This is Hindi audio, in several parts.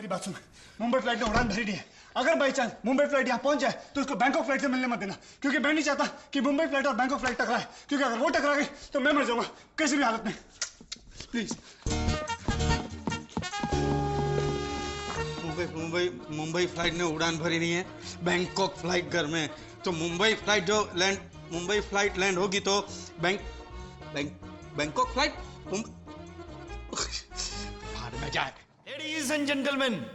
मेरी बात सुन, मुंबई फ्लाइट ने उड़ान भरी नहीं है। अगर बाई चांस मुंबई फ्लाइट यहाँ पहुंच जाए तो उसको बैंकॉक फ्लाइट से मिलने मत देना, क्योंकि मैं नहीं चाहता कि मुंबई फ्लाइट और बैंकॉक फ्लाइट टकराए, क्योंकि अगर वो टकरा गई तो मैं मर जाऊंगा किसी भी हालत में। प्लीज। मुंबई फ्लाइट ने उड़ान भरी नहीं है, बैंकॉक फ्लाइट घर में। तो मुंबई फ्लाइट लैंड होगी तो बैंकॉक फ्लाइट भाड़ में जाए। लेडीज एंड जेंटलमैन,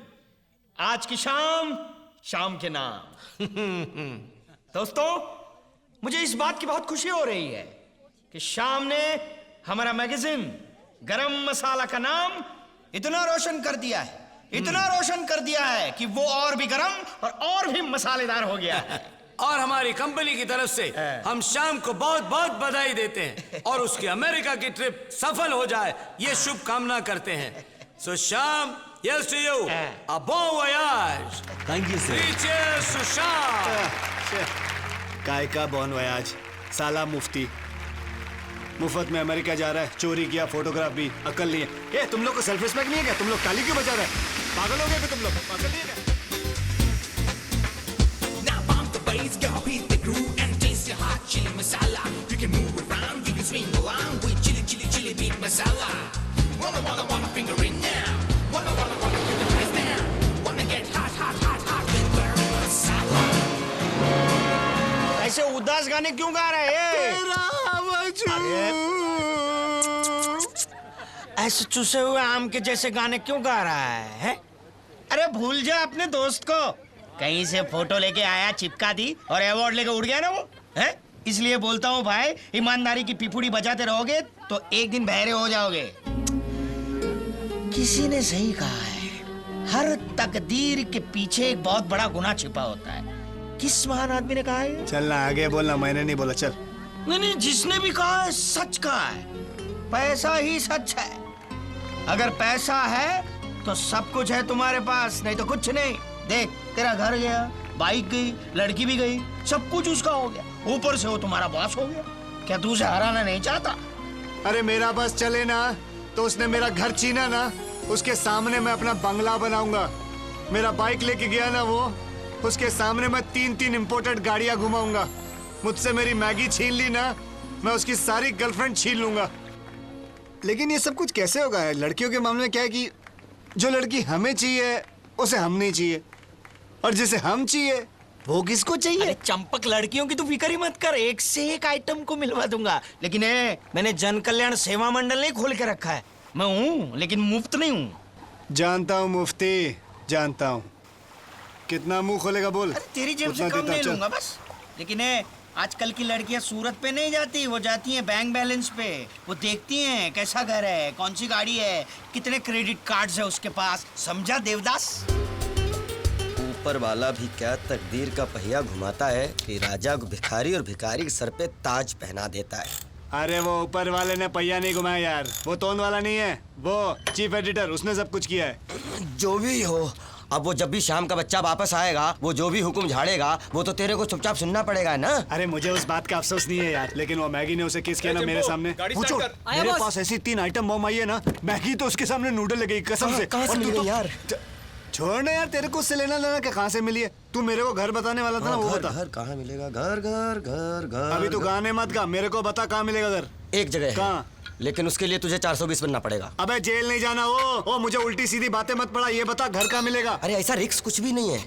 आज की शाम के नाम। दोस्तों, मुझे इस बात की बहुत खुशी हो रही है कि शाम ने हमारा मैगजीन गरम मसाला का नाम इतना रोशन कर दिया है, कि वो और भी गरम और भी मसालेदार हो गया है। और हमारी कंपनी की तरफ से हम शाम को बहुत बहुत बधाई देते हैं और उसकी अमेरिका की ट्रिप सफल हो जाए ये शुभ कामना करते हैं। सो शाम, here's to you, a bon voyage. Thank you, sir. Three cheers to शाम। काय का बॉन वयाज, साला मुफ्ती मुफ्त में अमेरिका जा रहा है, चोरी किया, फोटोग्राफ भी, अकल नहीं है। ये तुम लोग को सेल्फ रिस्पेक्ट नहीं है क्या? तुम लोग ताली क्यों बजा रहे हैं? पागल हो गए क्या तुम लोग? पागल नहीं है क्या? Now bump the bass, girl, hit the groove and taste your hot chili masala. You can move around, you can swing around with chili beat masala. Wanna finger in now. Wanna get the price down. Wanna get hot with burn masala. ऐसे उदास गाने क्यों गा रहे हैं? ऐसे चूसे हुए आम के जैसे गाने क्यों गा रहा है? अरे भूल जा अपने दोस्त को, कहीं से फोटो लेके आया, चिपका दी और अवार्ड लेके उड़ गया ना वो है। इसलिए बोलता हूँ भाई, ईमानदारी की पिपुड़ी बजाते रहोगे तो एक दिन बहरे हो जाओगे। किसी ने सही कहा है, हर तकदीर के पीछे एक बहुत बड़ा गुनाह छिपा होता है। किस महान आदमी ने कहा है? चलना आगे बोलना, मैंने नहीं बोला, चल। नहीं, जिसने भी कहा है सच कहा है। पैसा ही सच है। अगर पैसा है तो सब कुछ है तुम्हारे पास, नहीं तो कुछ नहीं। देख, तेरा घर गया, बाइक गई, लड़की भी गई, सब कुछ उसका हो गया, ऊपर से वो तुम्हारा बॉस हो गया। क्या तू उसे हराना नहीं चाहता? अरे मेरा बस चले ना तो उसने मेरा घर छीना ना, उसके सामने मैं अपना बंगला बनाऊंगा। मेरा बाइक लेके गया ना वो, उसके सामने मैं 3 इंपोर्टेड गाड़ियां घुमाऊंगा। मुझसे मेरी मैगी छीन ली ना, मैं उसकी सारी गर्लफ्रेंड छीन लूंगा। लेकिन ये सब कुछ कैसे होगा? लड़कियों के मामले में क्या है कि जो लड़की हमें चाहिए उसे हम नहीं चाहिए, और जिसे हम चाहिए वो किसको चाहिए? अरे चंपक, लड़कियों की तू फिक्र ही मत कर, एक से एक आइटम को मिलवा दूंगा। लेकिन मैंने जन कल्याण सेवा मंडल नहीं खोल के रखा है। मैं हूँ लेकिन मुफ्त नहीं हूँ। जानता हूँ मुफ्ती, जानता हूँ। कितना मुंह खोलेगा बोल? अरे तेरी जेब से कम नहीं लूंगा बस। लेकिन आजकल की लड़कियां सूरत पे नहीं जाती, वो जाती हैं बैंक बैलेंस पे। वो देखती हैं कैसा घर है, कौन सी गाड़ी है, कितने क्रेडिट कार्ड्स है उसके पास। समझा देवदास? ऊपर वाला भी क्या तकदीर का पहिया घुमाता है कि राजा को भिखारी और भिखारी के सर पे ताज पहना देता है। अरे वो ऊपर वाले ने पहिया नहीं घुमाया यार, वो तोन वाला नहीं है, वो चीफ एडिटर, उसने सब कुछ किया है। जो भी हो, अब वो जब भी शाम का बच्चा वापस आएगा, वो जो भी हुक्म झाड़ेगा वो तो तेरे को चुपचाप सुनना पड़ेगा ना। अरे मुझे उस बात का अफसोस नहीं है यार, लेकिन वो मैगी ने उसे किस किया ना मेरे सामने। पूछो, मेरे पास ऐसी 3 आइटम बम आई है ना, मैगी तो उसके सामने नूडल लगेगी कसम से। कहाँ से मिल गई यार? छोड़ ना यार, तेरे को उससे लेना लेना क्या, कहाँ से मिली है? तू मेरे को घर बताने वाला था ना, वो बता। घर कहाँ मिलेगा? घर अभी तू गाने मत गा, मेरे को बता कहाँ मिलेगा घर। एक जगह है। कहाँ? लेकिन उसके लिए तुझे 420 बनना पड़ेगा। अबे जेल नहीं जाना। वो मुझे उल्टी सीधी बातें मत पड़ा, ये बता घर कहाँ मिलेगा? अरे ऐसा रिस्क कुछ भी नहीं है।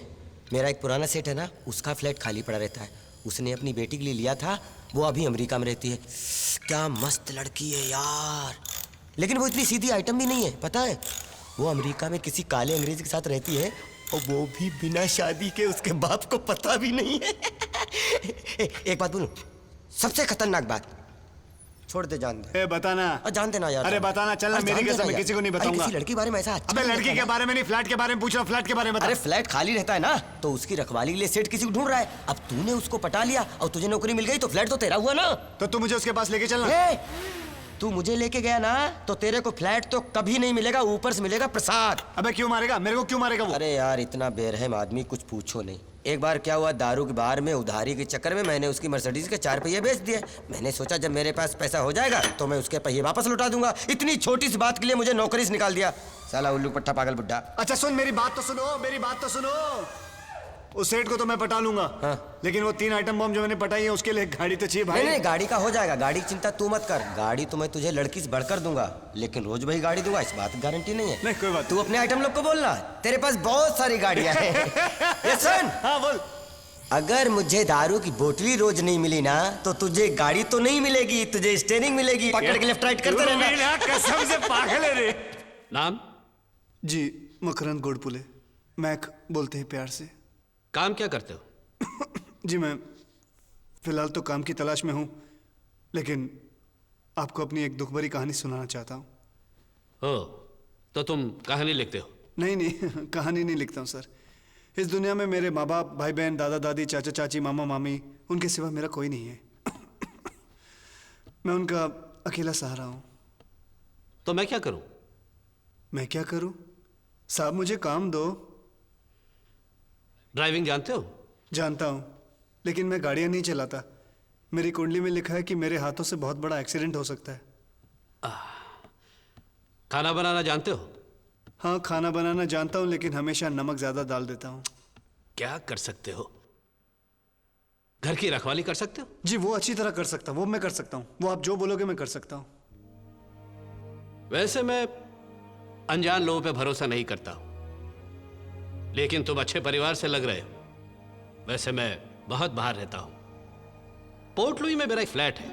मेरा एक पुराना सेट है ना, उसका फ्लैट खाली पड़ा रहता है। उसने अपनी बेटी के लिए लिया था, वो अभी अमेरिका में रहती है। क्या मस्त लड़की है यार, लेकिन वो इतनी सीधी आइटम भी नहीं है, पता है? वो अमेरिका में किसी काले अंग्रेज के साथ रहती है, और वो भी बिना शादी के, उसके बाप को पता भी नहीं है। एक बात बोलूं, सबसे खतरनाक बात, छोड़ दे, जान दे। बताना। जान देना यार। अरे बताना, चलना, मेरी कसम, मैं किसी को नहीं बताऊंगा। किसी लड़की के बारे में ऐसा। अबे लड़की के बारे में नहीं, फ्लैट के बारे में पूछ रहा हूं, फ्लैट के बारे में बता। अरे फ्लैट खाली रहता है ना, तो उसकी रखवाली के लिए सेठ किसी को ढूंढ रहा है। अब तूने उसको पटा लिया और तुझे नौकरी मिल गई तो फ्लैट तो तेरा हुआ ना। तो तू मुझे उसके पास लेके चलना। तू मुझे लेके गया ना तो तेरे को फ्लैट तो कभी नहीं मिलेगा, ऊपर से मिलेगा प्रसाद। अबे क्यों मारेगा मेरे को, क्यों मारेगा वो? अरे यार इतना बेरहम आदमी कुछ पूछो नहीं। एक बार क्या हुआ, दारू के बार में उधारी के चक्कर में मैंने उसकी मर्सिडीज के 4 पहिए बेच दिए। मैंने सोचा जब मेरे पास पैसा हो जाएगा तो मैं उसके पहिए वापस लौटा दूंगा। इतनी छोटी सी बात के लिए मुझे नौकरी से निकाल दिया, साला उल्लू पट्टा पागल बुड्ढा। अच्छा सुन, मेरी बात तो सुनो, मेरी बात तो सुनो। उस सेठ को तो मैं पटा लूंगा, हाँ। लेकिन वो 3 आइटम बम जो मैंने पटाई है उसके लिए एक गाड़ी तो चाहिए भाई। नहीं गाड़ी का हो जाएगा, गाड़ी की चिंता तू मत कर। गाड़ी तो मैं तुझे लड़की से बढ़कर दूंगा, लेकिन रोज वही गाड़ी दूंगा इस बात की गारंटी नहीं है। नहीं कोई बात। तू अपने आइटम लोग को बोलना, तेरे पास बहुत सारी गाड़ियां हैं। ये सुन, हाँ बोल। अगर मुझे दारू की बोतली रोज नहीं मिली ना तो तुझे गाड़ी तो नहीं मिलेगी, तुझे स्टीयरिंग मिलेगी। पकड़ के लेफ्ट राइट करते रहना। कसम से पागल है रे। नाम? जी मकरंद गोडपुले, मैक बोलते हैं प्यार से। काम क्या करते हो? जी मैं फिलहाल तो काम की तलाश में हूँ, लेकिन आपको अपनी एक दुख भरी कहानी सुनाना चाहता हूँ। हो तो तुम कहानी लिखते हो? नहीं कहानी नहीं लिखता हूँ सर। इस दुनिया में मेरे माँ बाप, भाई बहन, दादा दादी, चाचा चाची, मामा मामी, उनके सिवा मेरा कोई नहीं है। मैं उनका अकेला सहारा हूँ। तो मैं क्या करूं? मैं क्या करूँ साहब, मुझे काम दो। ड्राइविंग जानते हो? जानता हूँ, लेकिन मैं गाड़ियाँ नहीं चलाता। मेरी कुंडली में लिखा है कि मेरे हाथों से बहुत बड़ा एक्सीडेंट हो सकता है। खाना बनाना जानते हो? हाँ खाना बनाना जानता हूँ, लेकिन हमेशा नमक ज्यादा डाल देता हूँ। क्या कर सकते हो? घर की रखवाली कर सकते हो? जी वो अच्छी तरह कर सकता हूँ, वो मैं कर सकता हूँ। वो आप जो बोलोगे मैं कर सकता हूँ। वैसे मैं अनजान लोगों पे भरोसा नहीं करता हूं, लेकिन तुम अच्छे परिवार से लग रहे हो। वैसे मैं बहुत बाहर रहता हूं। पोर्ट लुई में मेरा एक फ्लैट है,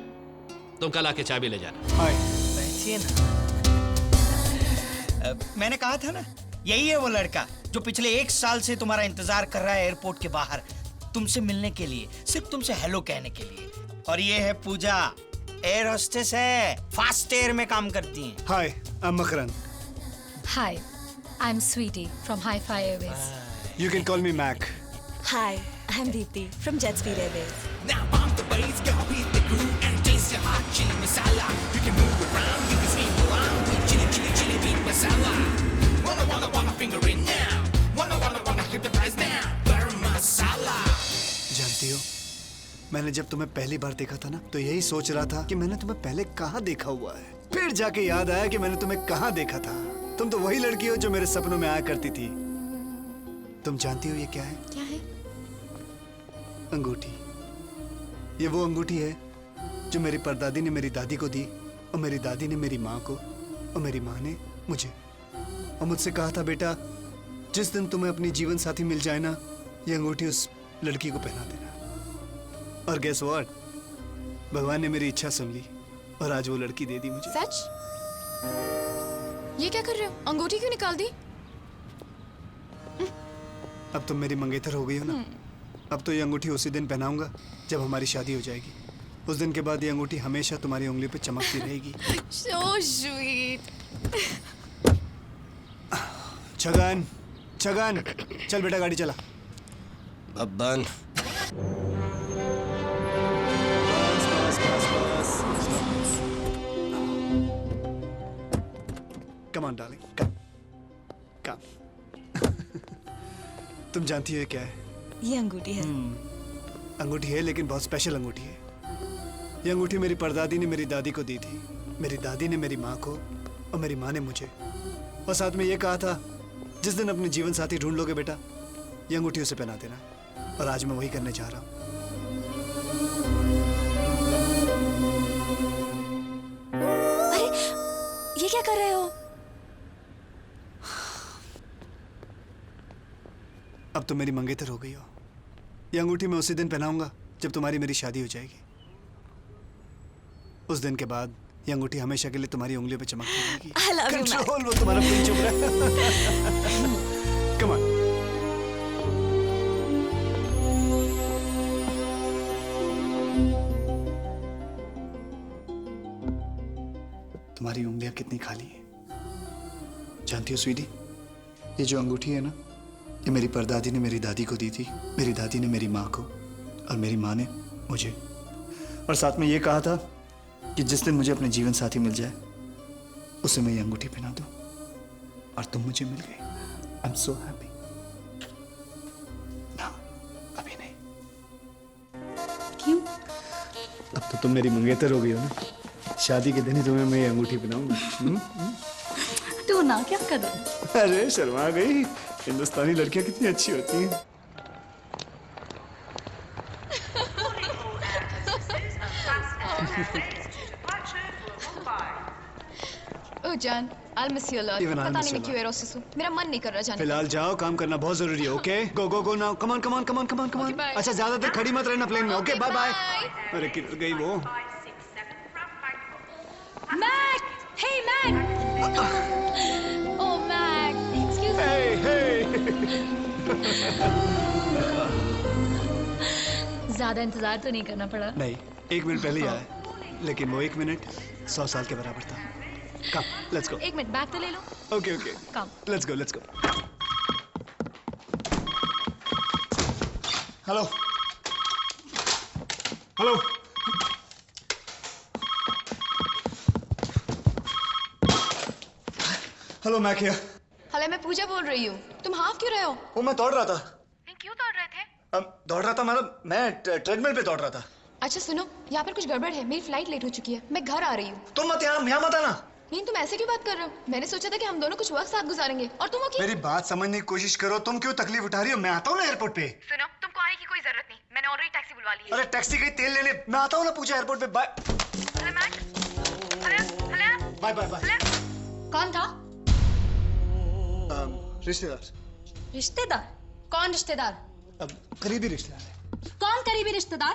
तुम कल आके चाबी ले जाना। हाय। बैठिए ना। मैंने कहा था ना, यही है वो लड़का जो पिछले 1 साल से तुम्हारा इंतजार कर रहा है एयरपोर्ट के बाहर, तुमसे मिलने के लिए, सिर्फ तुमसे हेलो कहने के लिए। और ये है पूजा, एयर होस्टेस है, फास्ट एयर में काम करती हैं। Hi, I am Makarand. Hi, I'm Sweetie from Hi-Fi Airways. You can call me Mac. Hi, I'm Deepti from Jet Speed Airways. Now bump the bass, girl, beat the groove and taste your hot chili masala. You can move around, you can swing around with chili, chili, chili beat masala. Wanna finger it now. Wanna hypnotize now. Garam masala. जानती हो, मैंने जब तुम्हें पहली बार देखा था ना, तो यही सोच रहा था कि मैंने तुम्हें पहले कहाँ देखा हुआ है। फिर जाके याद आया कि मैंने तुम्हें कहाँ देखा था। तुम तो वही लड़की हो जो मेरे सपनों में आया करती थी। तुम जानती हो ये क्या है? क्या है? अंगूठी। ये वो अंगूठी है जो मेरी परदादी ने मेरी दादी को दी, और मेरी दादी ने मेरी माँ को, और मेरी माँ ने मुझे। और मुझसे कहा था, बेटा जिस दिन तुम्हें अपनी जीवन साथी मिल जाए ना, ये अंगूठी उस लड़की को पहना देना। और गेस व्हाट, भगवान ने मेरी इच्छा सुन ली और आज वो लड़की दे दी मुझे। सच? ये क्या कर रहे हो? अंगूठी क्यों निकाल दी? अब तुम मेरी मंगेतर हो गई हो ना, अब तो ये अंगूठी उसी दिन पहनाऊंगा जब हमारी शादी हो जाएगी। उस दिन के बाद ये अंगूठी हमेशा तुम्हारी उंगली पे चमकती रहेगी। So sweet. छगन, छगन, चल बेटा गाड़ी चला। Babban, Come on, darling. Come. तुम जानती हो ये क्या है? ये अंगूठी है। अंगूठी है, लेकिन बहुत स्पेशल अंगूठी है। ये अंगूठी मेरी परदादी ने मेरी दादी को दी थी, मेरी दादी ने मेरी माँ को, और मेरी माँ ने मुझे। और साथ में ये कहा था, जिस दिन अपने जीवन साथी ढूंढ लोगे बेटा, ये अंगूठी उसे पहना देना। और आज मैं वही करने जा रहा हूँ। अरे, ये क्या कर रहे हो? अब तो मेरी मंगेतर हो गई हो। ये अंगूठी मैं उसी दिन पहनाऊंगा जब तुम्हारी मेरी शादी हो जाएगी। उस दिन के बाद ये अंगूठी हमेशा के लिए तुम्हारी उंगलियों पे चमकती रहेगी। I love you, Mac. Control, वो तुम्हारा पिन चुप रहा है। Come on. तुम्हारी उंगलियां कितनी खाली हैं। जानती हो स्वीटी, ये जो अंगूठी है ना, ये मेरी परदादी ने मेरी दादी को दी थी, मेरी दादी ने मेरी माँ को, और मेरी माँ ने मुझे। और साथ में ये कहा था, कि जिस दिन मुझे अपने जीवन साथी मिल जाए उसे मैं ये अंगूठी पहना दूं और तुम मुझे मिल गई। I am so happy. ना, अभी नहीं। क्यों? अब तो तुम मेरी मंगेतर हो गई हो ना। शादी के दिन ही तुम्हें मैं ये अंगूठी पहनाऊंगा। तो ना क्या कर? अरे शर्मा गई, हिंदुस्तानी लड़कियां कितनी अच्छी होती हैं। ओ जान, I'll miss you a lot. Even I'll पता miss नहीं you मैं a क्यों एरोसिस हूँ। मेरा मन नहीं कर रहा जाने का। फिलहाल जाओ, काम करना बहुत जरूरी है। Okay, go go go now, come on come on come on come on come on. Okay, bye. अच्छा, ज्यादा देर खड़ी मत रहना प्लेन में। Okay, bye bye. अरे किधर गई वो? Mac! Hey Mac! Oh Mac, excuse me. Hey hey. ज्यादा इंतजार तो नहीं करना पड़ा। नहीं, 1 मिनट पहले ही आया, लेकिन वो 1 मिनट 100 साल के बराबर था। Come, let's go. 1 minute bag तो ले लो। Okay okay, come. Let's go let's go. Hello hello. Hello Mac here. हाले मैं पूजा बोल रही हूँ। तुम हाफ क्यों रहे हो? वो मैं दौड़ रहा था। नहीं, क्यों दौड़ रहे थे? दौड़ रहा था मतलब मैं ट्रेडमिल पे दौड़ रहा था। अच्छा सुनो, यहाँ पर कुछ गड़बड़ है। मेरी फ्लाइट लेट हो चुकी है। मैं घर आ रही हूँ। तुम मत यहाँ मत आना। नहीं, तुम ऐसे क्यों बात कर रहे हो? मैंने सोचा था कि हम दोनों कुछ वक्त साथ गुजारेंगे और तुम अकेले। मेरी बात समझने की कोशिश करो। तुम क्यों तकलीफ उठा रही हो? मैं आता हूँ ना एयरपोर्ट पे। सुनो, तुमको आने की कोई जरूरत नहीं। मैंने ऑलरेडी टैक्सी बुलवा ली है। अरे टैक्सी गई तेल लेने। मैं आता हूँ ना पूजा एयरपोर्ट पे। Bye hello Mac. Hello bye bye bye. कौन था? रिश्तेदार। रिश्तेदार? कौन रिश्तेदार? अब करीबी रिश्तेदार है। कौन करीबी रिश्तेदार?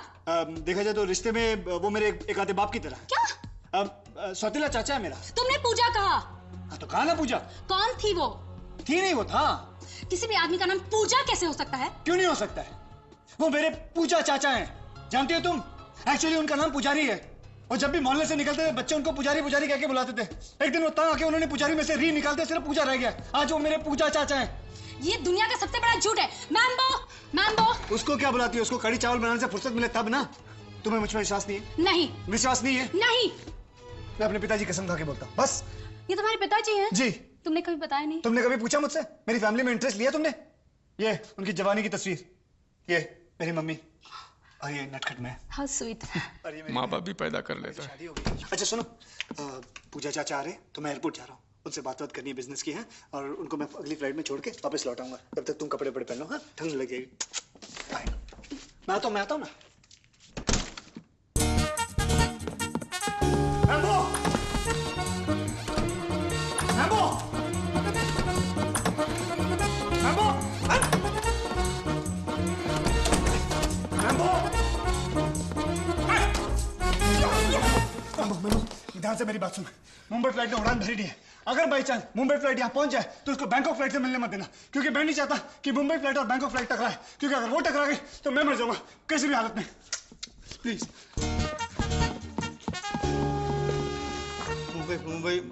देखा जाए तो रिश्ते में वो मेरे एक आधे बाप की तरह। क्या? सौतेला चाचा है मेरा। तुमने पूजा कहा। हाँ, तो कहा ना पूजा। कौन थी वो? थी नहीं, वो था। किसी भी आदमी का नाम पूजा कैसे हो सकता है? क्यों नहीं हो सकता है? वो मेरे पूजा चाचा हैं। जानती हो तुम, एक्चुअली उनका नाम पुजारी है। और जब भी मोहल्ले से निकलते थे बच्चे उनको पुजारी पुजारी कह के बुलाते थे। एक दिन वो तंग आके उन्होंने पुजारी में से री निकालते, सिर्फ पूजा रह गया। आज वो मेरे पूजा चाचा हैं। ये दुनिया का सबसे बड़ा झूठ है। Mambo, Mambo. उसको क्या बुलाती है? उसको कड़ी चावल बनाने से फुर्सत मिले तब ना। तुम्हें मुझ पर विश्वास नहीं है? नहीं। विश्वास नहीं है? नहीं। मैं अपने पिताजी की कसम खा के बोलता हूँ। बस। ये तुम्हारे पिताजी हैं? जी। तुमने कभी बताया नहीं। तुमने कभी पूछा मुझसे? मेरी फैमिली में इंटरेस्ट लिया तुमने? ये उनकी जवानी की तस्वीर, ये मेरी मम्मी, और ये नटखट में। How sweet. माँ बाप भी पैदा कर लेता है। शादी हो गई। अच्छा सुनो, पूजा चाचा आ रहे, तो मैं एयरपोर्ट जा रहा हूँ। उनसे बात करनी है, बिजनेस की है, और उनको मैं अगली फ्लाइट में छोड़ के वापस लौट आऊंगा। तब तक तुम कपड़े पहन लो। हाँ, ठंड लगेगी। मैं आता हूँ ना। मैम्बो! मैम्बो! मैम्बो! मैम्बो, ध्यान से मेरी बात सुन। मुंबई फ्लाइट ने उड़ान भरी नहीं है। अगर बाई चांस मुंबई फ्लाइट यहाँ पहुंच जाए तो उसको बैंकॉक फ्लाइट से मिलने मत देना, क्योंकि मैं नहीं चाहता कि मुंबई फ्लाइट और बैंकॉक फ्लाइट टकराए, क्योंकि अगर वो टकरा गई तो मैं मर जाऊंगा किसी भी हालत में। प्लीज।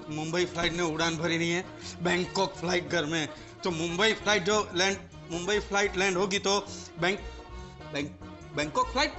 मुंबई फ्लाइट ने उड़ान भरी नहीं है। बैंकॉक फ्लाइट घर में। तो मुंबई फ्लाइट लैंड होगी तो बैंकॉक फ्लाइट